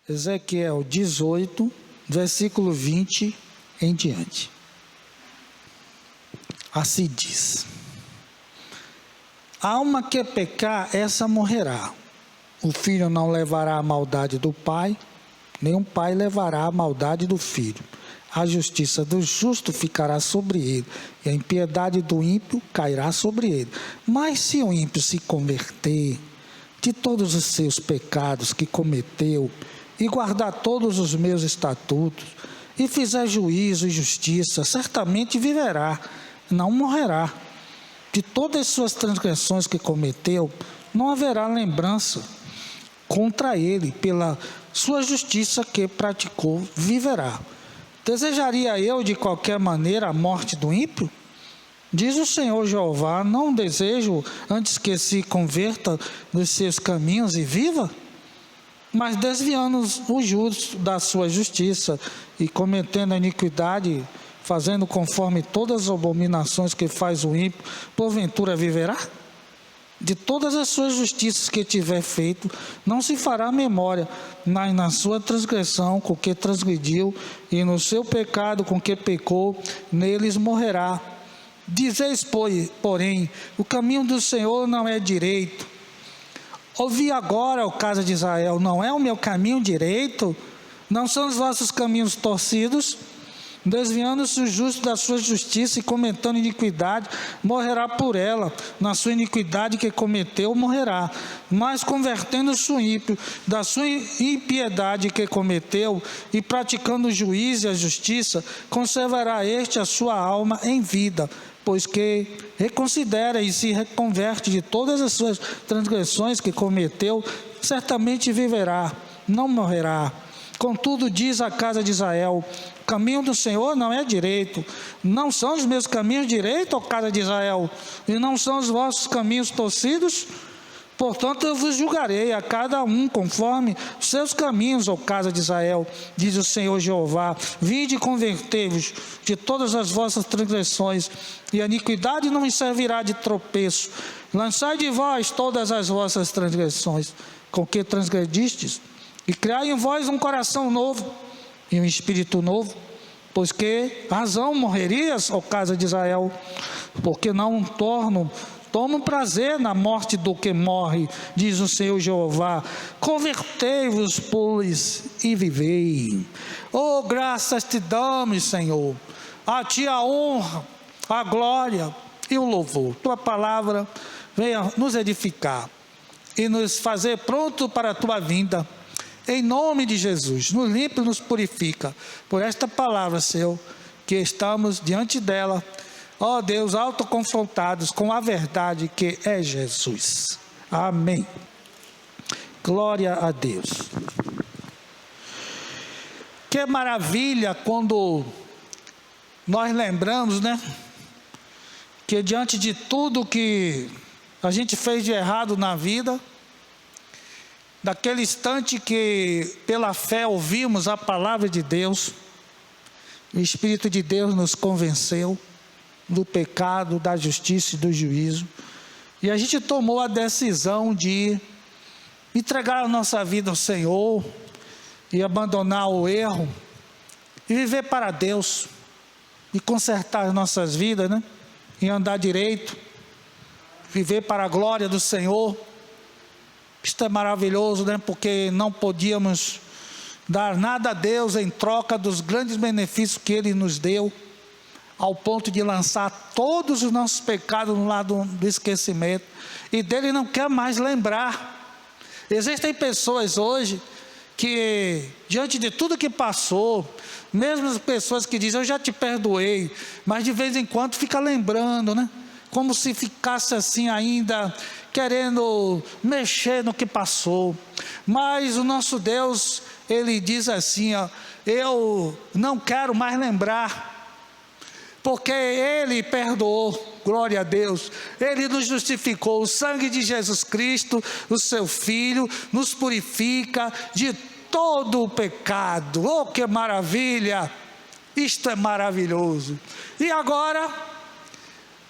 Ezequiel 18, versículo 20 em diante. Assim diz: a alma que pecar, essa morrerá. O filho não levará a maldade do pai, nem o pai levará a maldade do filho. A justiça do justo ficará sobre ele, e a impiedade do ímpio cairá sobre ele. Mas se o ímpio se converter de todos os seus pecados que cometeu, e guardar todos os meus estatutos, e fizer juízo e justiça, certamente viverá, não morrerá. De todas as suas transgressões que cometeu, não haverá lembrança contra ele, pela sua justiça que praticou, viverá. Desejaria eu de qualquer maneira a morte do ímpio? Diz o Senhor Jeová: não desejo antes que se converta dos seus caminhos e viva? Mas desviando o justo da sua justiça e cometendo a iniquidade, fazendo conforme todas as abominações que faz o ímpio, porventura viverá? De todas as suas justiças que tiver feito, não se fará memória, mas na sua transgressão com que transgrediu, e no seu pecado com que pecou, neles morrerá. Dizeis, porém, o caminho do Senhor não é direito. Ouvi agora, ó casa de Israel, não é o meu caminho direito? Não são os vossos caminhos torcidos? Desviando-se o justo da sua justiça e cometendo iniquidade, morrerá por ela. Na sua iniquidade que cometeu, morrerá. Mas convertendo-se o ímpio da sua impiedade que cometeu e praticando o juízo e a justiça, conservará este a sua alma em vida, pois que reconsidera e se reconverte de todas as suas transgressões que cometeu, certamente viverá, não morrerá. Contudo, diz a casa de Israel: o caminho do Senhor não é direito. Não são os meus caminhos direitos, ó casa de Israel, e não são os vossos caminhos torcidos? Portanto, eu vos julgarei a cada um conforme os seus caminhos, ó casa de Israel, diz o Senhor Jeová. Vinde e convertei-vos de todas as vossas transgressões, e a iniquidade não me servirá de tropeço. Lançai de vós todas as vossas transgressões, com que transgredistes, e criai em vós um coração novo e um espírito novo, pois que razão morrerias, ó casa de Israel, porque não tomo prazer na morte do que morre, diz o Senhor Jeová. Convertei-vos, pois, e vivei. Oh, graças te damos, Senhor. A ti a honra, a glória e o louvor. Tua palavra venha nos edificar e nos fazer pronto para a tua vinda. Em nome de Jesus, nos limpa e nos purifica. Por esta palavra, Senhor, que estamos diante dela, ó Deus, autoconfrontados com a verdade que é Jesus. Amém. Glória a Deus. Que maravilha quando nós lembramos, né? Que diante de tudo que a gente fez de errado na vida, daquele instante que pela fé ouvimos a palavra de Deus, o Espírito de Deus nos convenceu do pecado, da justiça e do juízo, e a gente tomou a decisão de entregar a nossa vida ao Senhor e abandonar o erro e viver para Deus e consertar as nossas vidas, né? E andar direito, viver para a glória do Senhor. Isto é maravilhoso, né? Porque não podíamos dar nada a Deus em troca dos grandes benefícios que Ele nos deu, ao ponto de lançar todos os nossos pecados no lado do esquecimento, e dele não quer mais lembrar. Existem pessoas hoje que, diante de tudo que passou, mesmo as pessoas que dizem, eu já te perdoei, mas de vez em quando fica lembrando, né? Como se ficasse assim ainda, querendo mexer no que passou. Mas o nosso Deus, Ele diz assim, ó, eu não quero mais lembrar, porque Ele perdoou, glória a Deus, Ele nos justificou. O sangue de Jesus Cristo, o seu Filho, nos purifica de todo o pecado. Oh, que maravilha! Isto é maravilhoso. E agora,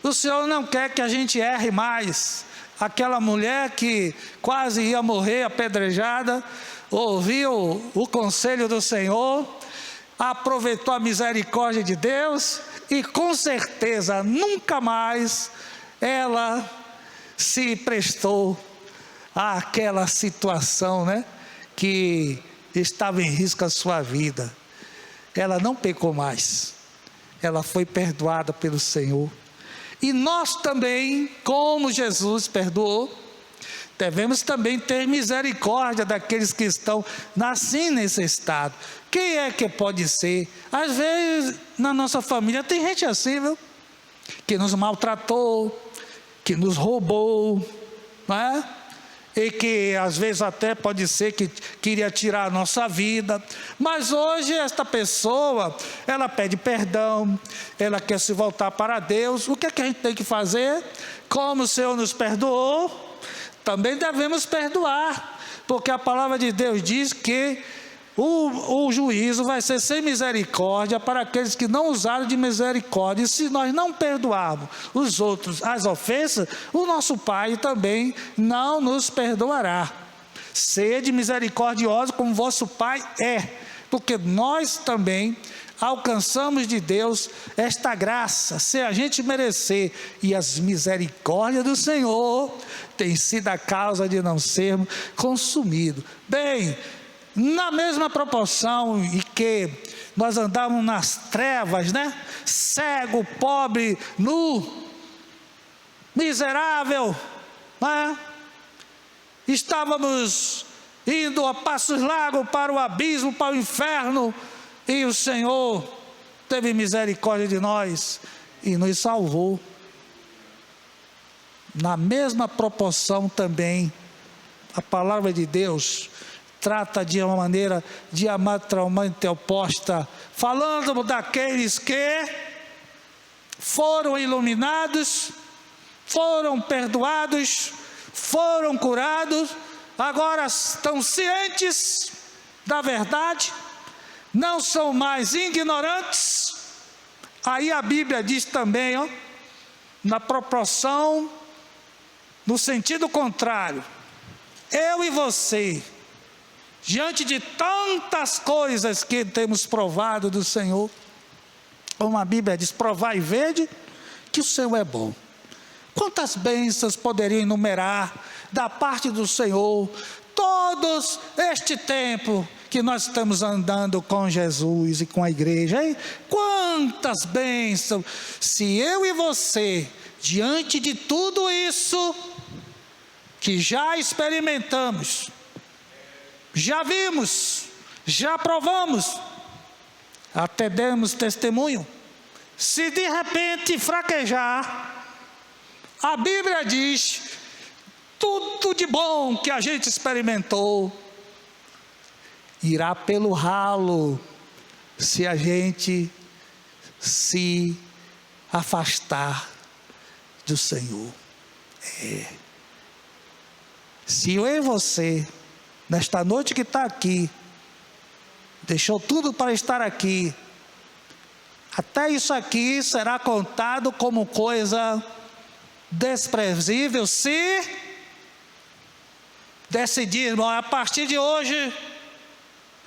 o Senhor não quer que a gente erre mais. Aquela mulher que quase ia morrer apedrejada, ouviu o conselho do Senhor, aproveitou a misericórdia de Deus e com certeza nunca mais ela se prestou àquela situação, né, que estava em risco a sua vida. Ela não pecou mais, ela foi perdoada pelo Senhor. E nós também, como Jesus perdoou, devemos também ter misericórdia daqueles que estão assim nesse estado. Quem é que pode ser? Às vezes na nossa família tem gente assim, viu? Que nos maltratou, que nos roubou, não é? E que às vezes até pode ser que queria tirar a nossa vida, mas hoje esta pessoa, ela pede perdão, ela quer se voltar para Deus. O que é que a gente tem que fazer? Como o Senhor nos perdoou, também devemos perdoar, porque a palavra de Deus diz que o juízo vai ser sem misericórdia para aqueles que não usaram de misericórdia. E se nós não perdoarmos os outros as ofensas, o nosso Pai também não nos perdoará. Sede misericordiosos como vosso Pai é, porque nós também alcançamos de Deus esta graça, sem a gente merecer, e as misericórdias do Senhor têm sido a causa de não sermos consumidos. Bem, na mesma proporção em que nós andávamos nas trevas, né? Cego, pobre, nu, miserável, né? Estávamos indo a passos largos para o abismo, para o inferno, e o Senhor teve misericórdia de nós e nos salvou. Na mesma proporção também, a palavra de Deus trata de uma maneira diametralmente oposta, falando daqueles que foram iluminados, foram perdoados, foram curados, agora estão cientes da verdade, não são mais ignorantes. Aí a Bíblia diz também, ó, na proporção, no sentido contrário, eu e você, diante de tantas coisas que temos provado do Senhor, como a Bíblia diz, provai e vede que o Senhor é bom. Quantas bênçãos poderiam enumerar da parte do Senhor, todos este tempo que nós estamos andando com Jesus e com a igreja, hein? Quantas bênçãos, se eu e você, diante de tudo isso que já experimentamos, já vimos, já provamos, até demos testemunho, se de repente fraquejar, a Bíblia diz, tudo de bom que a gente experimentou, irá pelo ralo, se a gente se afastar do Senhor. Se eu e você, nesta noite que está aqui, deixou tudo para estar aqui, até isso aqui será contado como coisa desprezível, se decidirmos, a partir de hoje,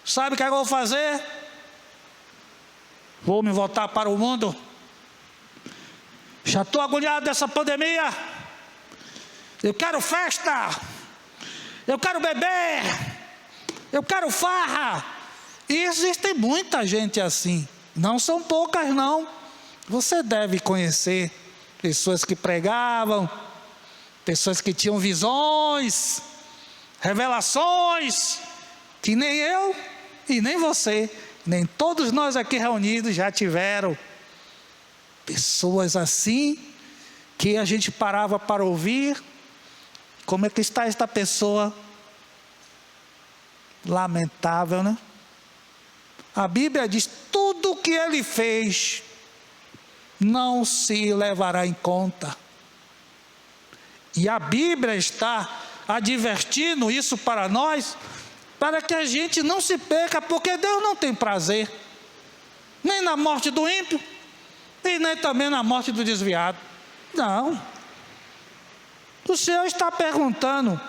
sabe o que eu vou fazer? Vou me voltar para o mundo, já estou agoniado dessa pandemia, eu quero festa, eu quero beber, eu quero farra. E existe muita gente assim, não são poucas não, você deve conhecer pessoas que pregavam, pessoas que tinham visões, revelações, que nem eu e nem você, nem todos nós aqui reunidos já tiveram. Pessoas assim, que a gente parava para ouvir, como é que está esta pessoa? Lamentável, né? A Bíblia diz, tudo o que ele fez, não se levará em conta. E a Bíblia está advertindo isso para nós, para que a gente não se perca, porque Deus não tem prazer, nem na morte do ímpio, e nem também na morte do desviado. Não. O Senhor está perguntando,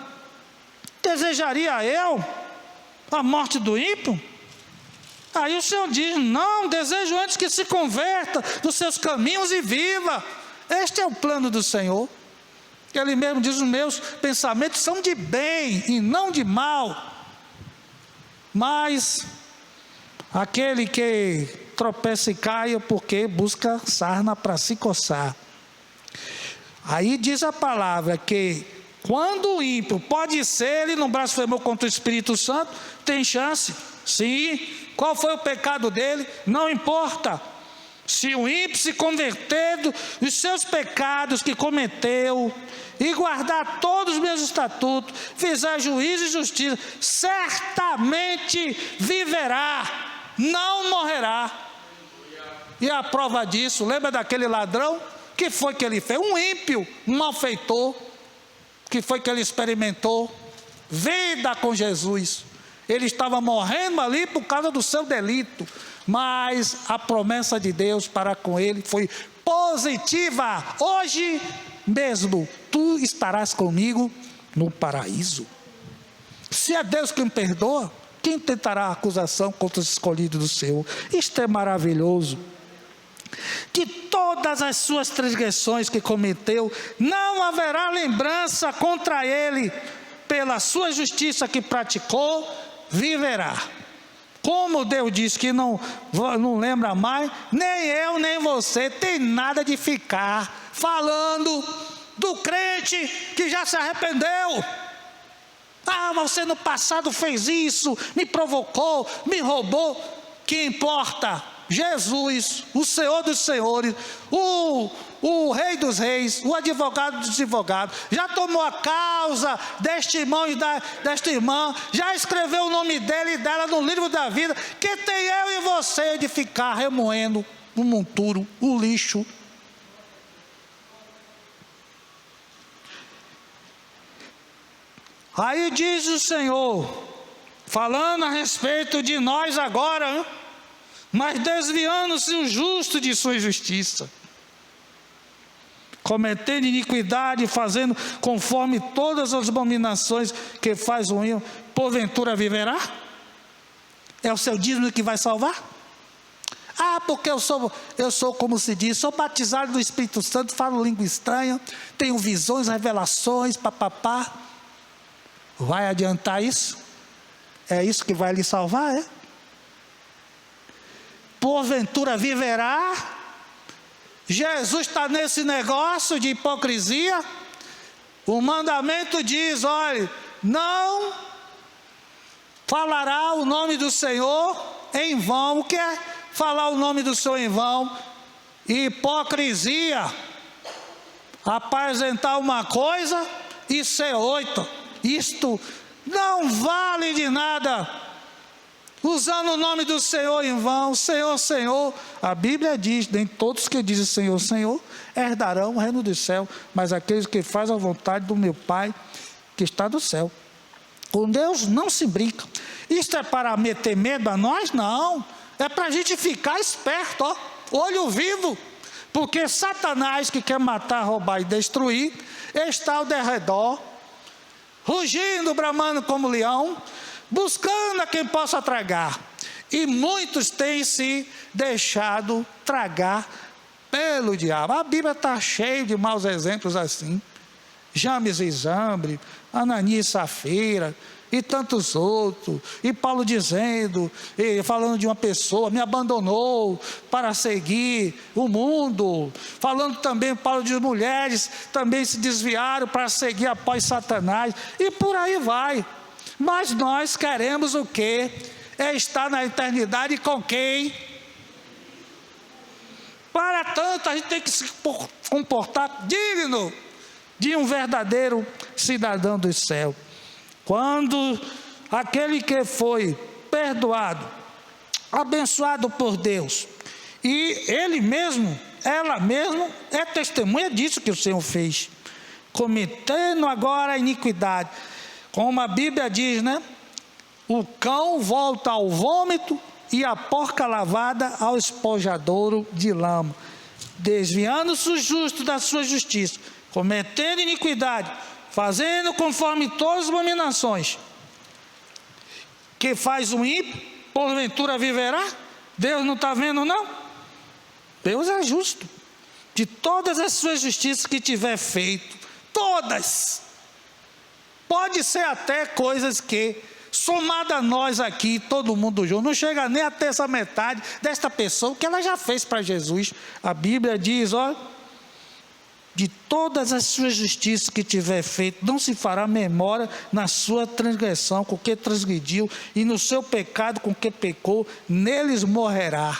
desejaria eu, a morte do ímpio? Aí o Senhor diz: não, desejo antes que se converta dos seus caminhos e viva. Este é o plano do Senhor. Ele mesmo diz: os meus pensamentos são de bem e não de mal. Mas aquele que tropeça e caia porque busca sarna para se coçar. Aí diz a palavra que quando o ímpio, pode ser, ele não blasfemou contra o Espírito Santo, tem chance, sim. Qual foi o pecado dele? Não importa. Se o ímpio se converter dos seus pecados que cometeu e guardar todos os meus estatutos, fizer juízo e justiça, certamente viverá, não morrerá. E a prova disso, lembra daquele ladrão? O que foi que ele fez? Um ímpio, um malfeitor. O que foi que ele experimentou? Vida com Jesus. Ele estava morrendo ali por causa do seu delito, mas a promessa de Deus para com ele foi positiva. Hoje mesmo tu estarás comigo no paraíso. Se é Deus quem perdoa, quem tentará acusação contra os escolhidos do Senhor? Isto é maravilhoso. De todas as suas transgressões que cometeu, não haverá lembrança contra ele. Pela sua justiça que praticou, viverá. Como Deus disse que não lembra mais, nem eu nem você tem nada de ficar falando do crente que já se arrependeu. Ah, você no passado fez isso, me provocou, me roubou. Que importa? Jesus, o Senhor dos senhores, o Rei dos reis, o advogado dos advogados, já tomou a causa deste irmão e desta irmã, já escreveu o nome dele e dela no livro da vida. Que tem eu e você de ficar remoendo o monturo, o lixo? Aí diz o Senhor, falando a respeito de nós agora, hein? Mas desviando-se o justo de sua justiça, cometendo iniquidade, fazendo conforme todas as abominações que faz o ímpio, porventura viverá? É o seu dízimo que vai salvar? Ah, porque eu sou como se diz, sou batizado do Espírito Santo, falo língua estranha, tenho visões, revelações, papapá. Vai adiantar isso? É isso que vai lhe salvar, é? Porventura viverá? Jesus está nesse negócio de hipocrisia. O mandamento diz: olha, não falará o nome do Senhor em vão. O que é falar o nome do Senhor em vão? Hipocrisia. Apresentar uma coisa e ser outra. Isto não vale de nada. Usando o nome do Senhor em vão, Senhor, Senhor. A Bíblia diz: nem todos que dizem Senhor, Senhor, herdarão o reino do céu, mas aqueles que fazem a vontade do meu Pai, que está do céu. Com Deus não se brinca. Isto é para meter medo a nós? Não. É para a gente ficar esperto, ó, olho vivo. Porque Satanás, que quer matar, roubar e destruir, está ao derredor, rugindo, bramando como leão, buscando a quem possa tragar. E muitos têm se deixado tragar pelo diabo. A Bíblia está cheia de maus exemplos assim. James e Zambre, Ananias e Safira, e tantos outros. E Paulo dizendo, falando de uma pessoa, me abandonou para seguir o mundo. Falando também, Paulo de mulheres, também se desviaram para seguir após Satanás. E por aí vai. Mas nós queremos o quê? É estar na eternidade com quem? Para tanto, a gente tem que se comportar digno de um verdadeiro cidadão do céu. Quando aquele que foi perdoado, abençoado por Deus, e ele mesmo, ela mesma, é testemunha disso que o Senhor fez, cometendo agora a iniquidade. Como a Bíblia diz, né? O cão volta ao vômito e a porca lavada ao esponjadouro de lama. Desviando-se o justo da sua justiça, cometendo iniquidade, fazendo conforme todas as abominações que faz o ímpio, porventura viverá? Deus não está vendo, não? Deus é justo. De todas as suas justiças que tiver feito, todas, pode ser até coisas que, somada a nós aqui, todo mundo junto, não chega nem a ter essa metade desta pessoa que ela já fez para Jesus. A Bíblia diz, olha, de todas as suas justiças que tiver feito, não se fará memória na sua transgressão com que transgrediu, e no seu pecado com que pecou, neles morrerá.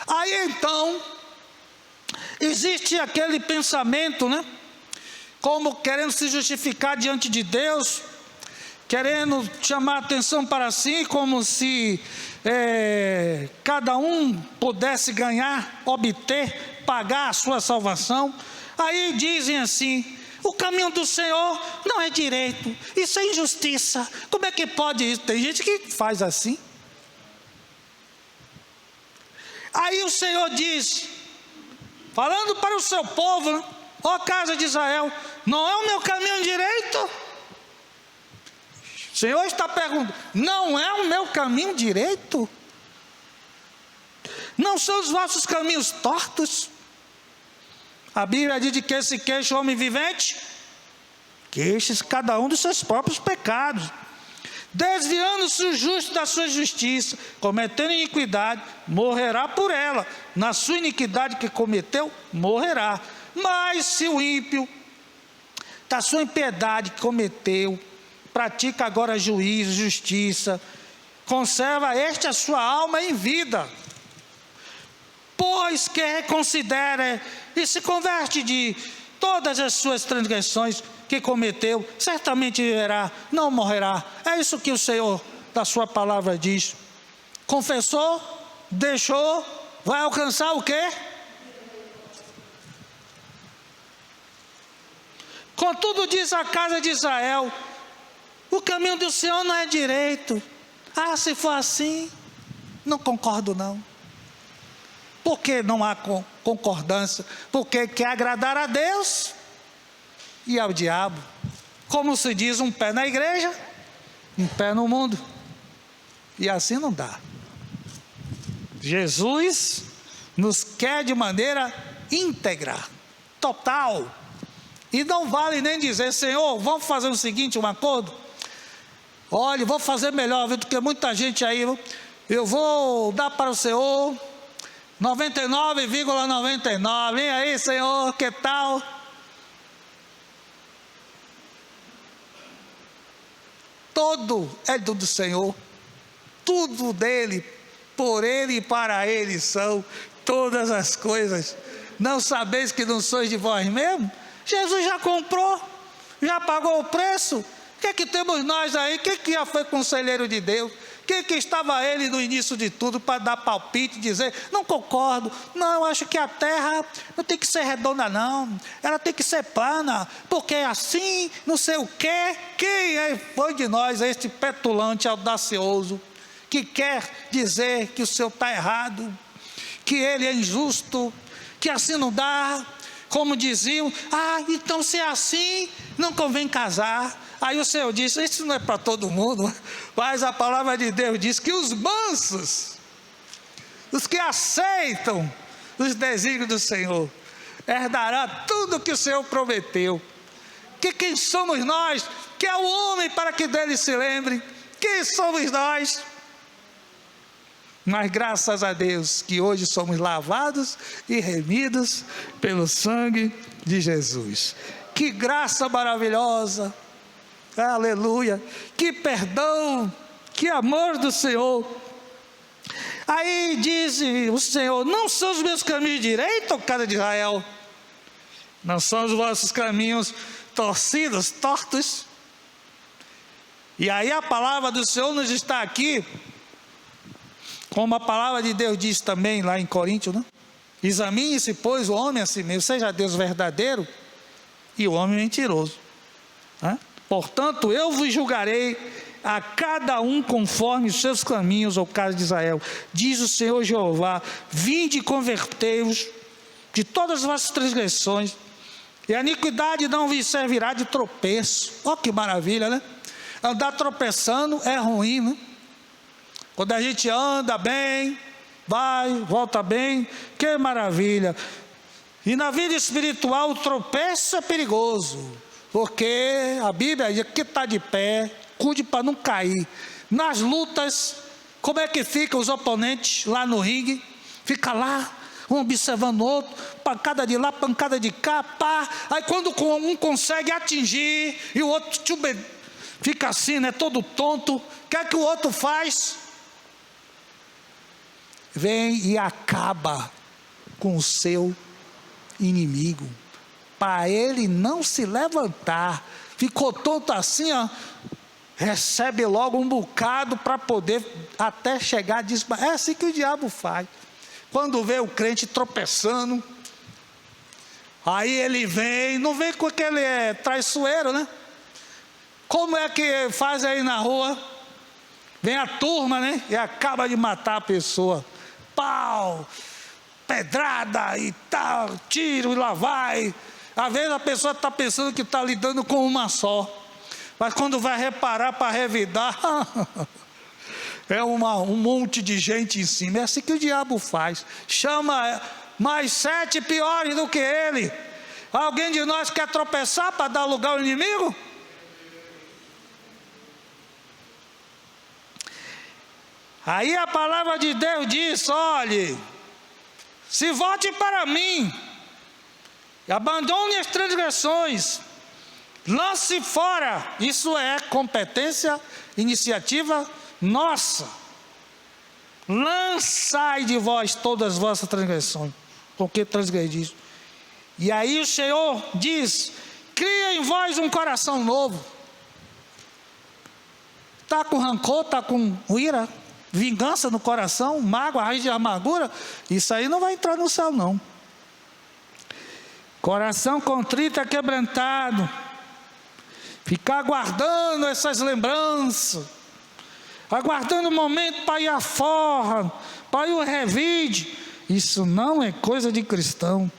Aí então, existe aquele pensamento, né? Como querendo se justificar diante de Deus, querendo chamar a atenção para si, como se cada um pudesse ganhar, obter, pagar a sua salvação. Aí dizem assim: o caminho do Senhor não é direito, isso é injustiça. Como é que pode isso? Tem gente que faz assim. Aí o Senhor diz, falando para o seu povo, né? Ó casa de Israel, não é o meu caminho direito? O Senhor está perguntando, não é o meu caminho direito? Não são os vossos caminhos tortos? A Bíblia diz de que se queixa o homem vivente, queixe-se cada um dos seus próprios pecados, desviando-se o justo da sua justiça, cometendo iniquidade, morrerá por ela, na sua iniquidade que cometeu, morrerá. Mas se o ímpio, da sua impiedade que cometeu, pratica agora juízo, justiça, conserva a sua alma em vida, pois que reconsidera e se converte de todas as suas transgressões que cometeu, certamente viverá, não morrerá. É isso que o Senhor da sua palavra diz. Confessou, deixou, vai alcançar o quê? Contudo diz a casa de Israel, o caminho do Senhor não é direito. Ah, se for assim, não concordo não. Por que não há concordância? Porque quer agradar a Deus e ao diabo. Como se diz, um pé na igreja, um pé no mundo. E assim não dá. Jesus nos quer de maneira íntegra, total. E não vale nem dizer, Senhor, vamos fazer o seguinte, um acordo? Olha, vou fazer melhor, viu, do que muita gente aí. Eu vou dar para o Senhor 99,99. Vem aí, Senhor, que tal? Todo é do Senhor, tudo dele, por ele e para ele são todas as coisas. Não sabeis que não sois de vós mesmo? Jesus já comprou, já pagou o preço. O que é que temos nós aí? Quem que já foi conselheiro de Deus? Quem que estava ele no início de tudo para dar palpite, dizer, não concordo, não, eu acho que a terra não tem que ser redonda não, ela tem que ser plana, porque é assim, não sei o quê. Quem foi de nós este petulante audacioso, que quer dizer que o Senhor está errado, que ele é injusto, que assim não dá? Como diziam, então se é assim, não convém casar. Aí o Senhor disse, isso não é para todo mundo, mas a palavra de Deus diz que os mansos, os que aceitam os desígnios do Senhor, herdará tudo que o Senhor prometeu. Que quem somos nós, que é o homem para que dele se lembre? Quem somos nós? Mas graças a Deus que hoje somos lavados e remidos pelo sangue de Jesus. Que graça maravilhosa, aleluia, que perdão, que amor do Senhor. Aí diz o Senhor, não são os meus caminhos direitos, ó casa de Israel? Não são os vossos caminhos torcidos, tortos? E aí a palavra do Senhor nos está aqui, como a palavra de Deus diz também lá em Coríntios, né? Examine-se, pois, o homem a si mesmo, seja Deus verdadeiro e o homem mentiroso. Portanto, eu vos julgarei a cada um conforme os seus caminhos, ó casa de Israel. Diz o Senhor Jeová, vinde e convertei-vos de todas as vossas transgressões, e a iniquidade não vos servirá de tropeço. Ó que maravilha, né? Andar tropeçando é ruim, né? Quando a gente anda bem, vai, volta bem, que maravilha. E na vida espiritual o tropeço é perigoso, porque a Bíblia diz que está de pé, cuide para não cair. Nas lutas, como é que ficam os oponentes lá no ringue? Fica lá, um observando o outro, pancada de lá, pancada de cá, pá. Aí quando um consegue atingir e o outro fica assim, né, todo tonto, o que é que o outro faz? Vem e acaba com o seu inimigo, para ele não se levantar. Ficou tonto assim, ó, recebe logo um bocado para poder até chegar a desmaiar. É assim que o diabo faz. Quando vê o crente tropeçando, aí ele vem, não vem com aquele traiçoeiro, né? Como é que faz aí na rua? Vem a turma, né? E acaba de matar a pessoa. Pau, pedrada e tal, tiro e lá vai. Às vezes a pessoa está pensando que está lidando com uma só, mas quando vai reparar para revidar, é um monte de gente em cima. É assim que o diabo faz. Chama mais 7 piores do que ele. Alguém de nós quer tropeçar para dar lugar ao inimigo? Aí a palavra de Deus diz: olhe, se volte para mim, abandone as transgressões, lance fora. Isso é competência, iniciativa nossa. Lançai de vós todas as vossas transgressões, porque transgredis. E aí o Senhor diz: cria em vós um coração novo. Está com rancor, está com ira, vingança no coração, mágoa, raiz de amargura, isso aí não vai entrar no céu não. Coração contrito e quebrantado, ficar aguardando essas lembranças, aguardando o momento para ir à forra, para ir ao revide, isso não é coisa de cristão.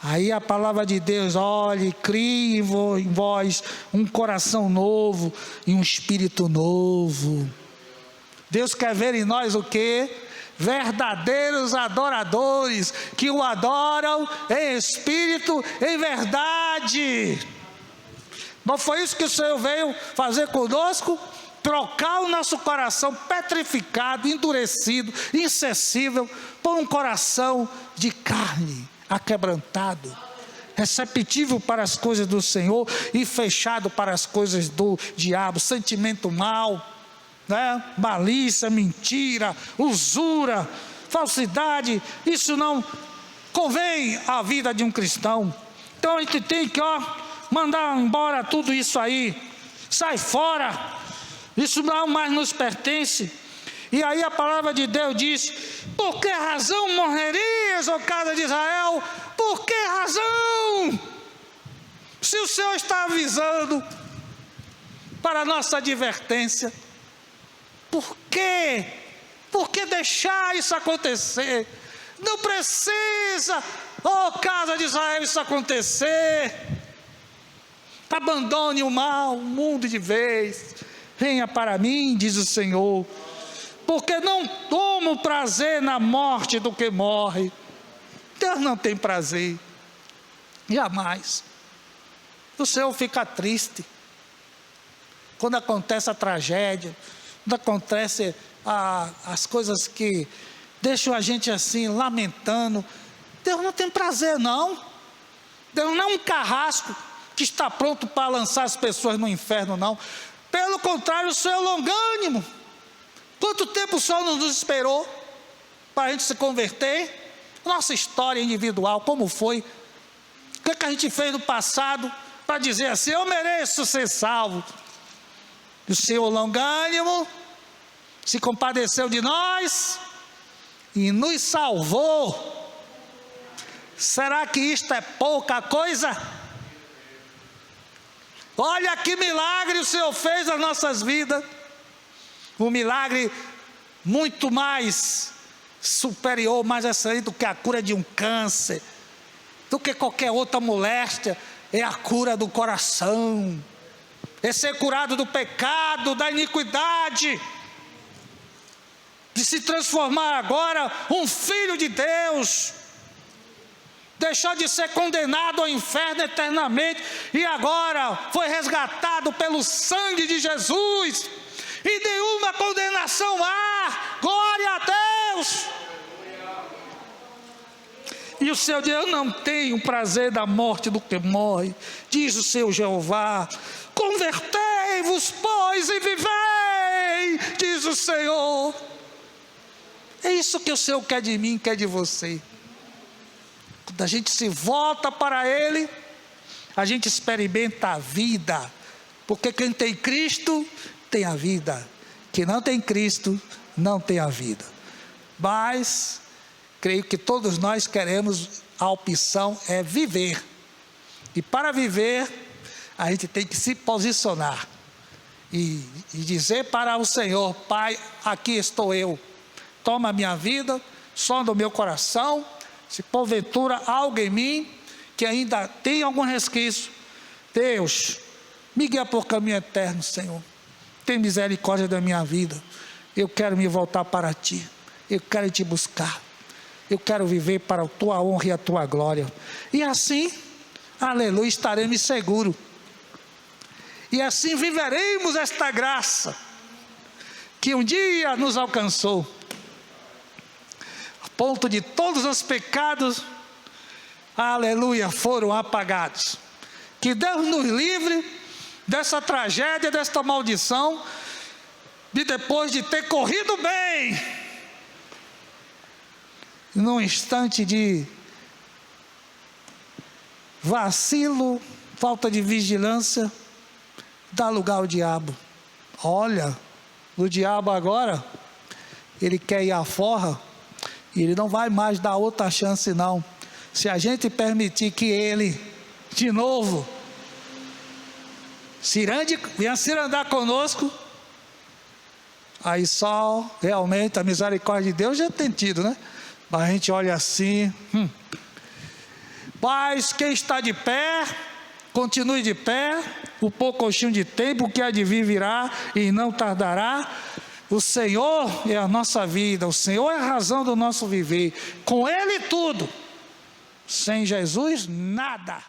Aí a palavra de Deus: olhe, crie em vós um coração novo e um espírito novo. Deus quer ver em nós o quê? Verdadeiros adoradores, que o adoram em espírito, em verdade. Não foi isso que o Senhor veio fazer conosco? Trocar o nosso coração petrificado, endurecido, insensível, por um coração de carne, aquebrantado, receptível para as coisas do Senhor e fechado para as coisas do diabo. Sentimento mau, né? Malícia, mentira, usura, falsidade, isso não convém à vida de um cristão. Então a gente tem que mandar embora tudo isso aí, sai fora, isso não mais nos pertence. E aí a palavra de Deus diz: por que razão morrerias, ó casa de Israel? Por que razão? Se o Senhor está avisando para a nossa advertência, por quê? Por que deixar isso acontecer? Não precisa, ó casa de Israel, isso acontecer. Abandone o mal, o mundo de vez. Venha para mim, diz o Senhor, porque não tomo prazer na morte do que morre. Deus não tem prazer, jamais. O Senhor fica triste quando acontece a tragédia, quando acontece as coisas que deixam a gente assim, lamentando. Deus não tem prazer não. Deus não é um carrasco que está pronto para lançar as pessoas no inferno, não. Pelo contrário, o Senhor é longânimo. Quanto tempo o Senhor nos esperou para a gente se converter? Nossa história individual, como foi? O que é que a gente fez no passado para dizer assim: eu mereço ser salvo? O Senhor longânimo se compadeceu de nós e nos salvou. Será que isto é pouca coisa? Olha que milagre o Senhor fez nas nossas vidas. Um milagre muito mais superior, mais excelente do que a cura de um câncer, do que qualquer outra moléstia. É a cura do coração. é ser curado do pecado, da iniquidade, de se transformar agora um filho de Deus, deixou de ser condenado ao inferno eternamente, e agora foi resgatado pelo sangue de Jesus, e nenhuma condenação há, glória a Deus. E o Senhor diz: eu não tenho prazer da morte do que morre, diz o Senhor Jeová. Convertei-vos, pois, e vivei, diz o Senhor. É isso que o Senhor quer de mim, quer de você. Quando a gente se volta para Ele, a gente experimenta a vida, porque quem tem Cristo tem a vida, quem não tem Cristo não tem a vida. Mas creio que todos nós queremos, a opção é viver, e para viver a gente tem que se posicionar e dizer para o Senhor: Pai, aqui estou eu, toma a minha vida, sonda o meu coração, se porventura há algo em mim que ainda tem algum resquício, Deus, me guia por caminho eterno, Senhor, tem misericórdia da minha vida, eu quero me voltar para Ti, eu quero Te buscar, eu quero viver para a Tua honra e a Tua glória, e assim, aleluia, estaremos seguros, e assim viveremos esta graça, que um dia nos alcançou, a ponto de todos os pecados, aleluia, foram apagados, que Deus nos livre dessa tragédia, desta maldição, de depois de ter corrido bem, num instante de vacilo, falta de vigilância, dá lugar ao diabo. Olha, o diabo agora, ele quer ir à forra, e ele não vai mais dar outra chance não, se a gente permitir que ele, de novo, venha cirandar conosco, aí só realmente a misericórdia de Deus já tem tido, né? Mas a gente olha assim, Mas quem está de pé, continue de pé, o pouquinho de tempo que há de vir virá e não tardará. O Senhor é a nossa vida, o Senhor é a razão do nosso viver, com Ele tudo, sem Jesus nada.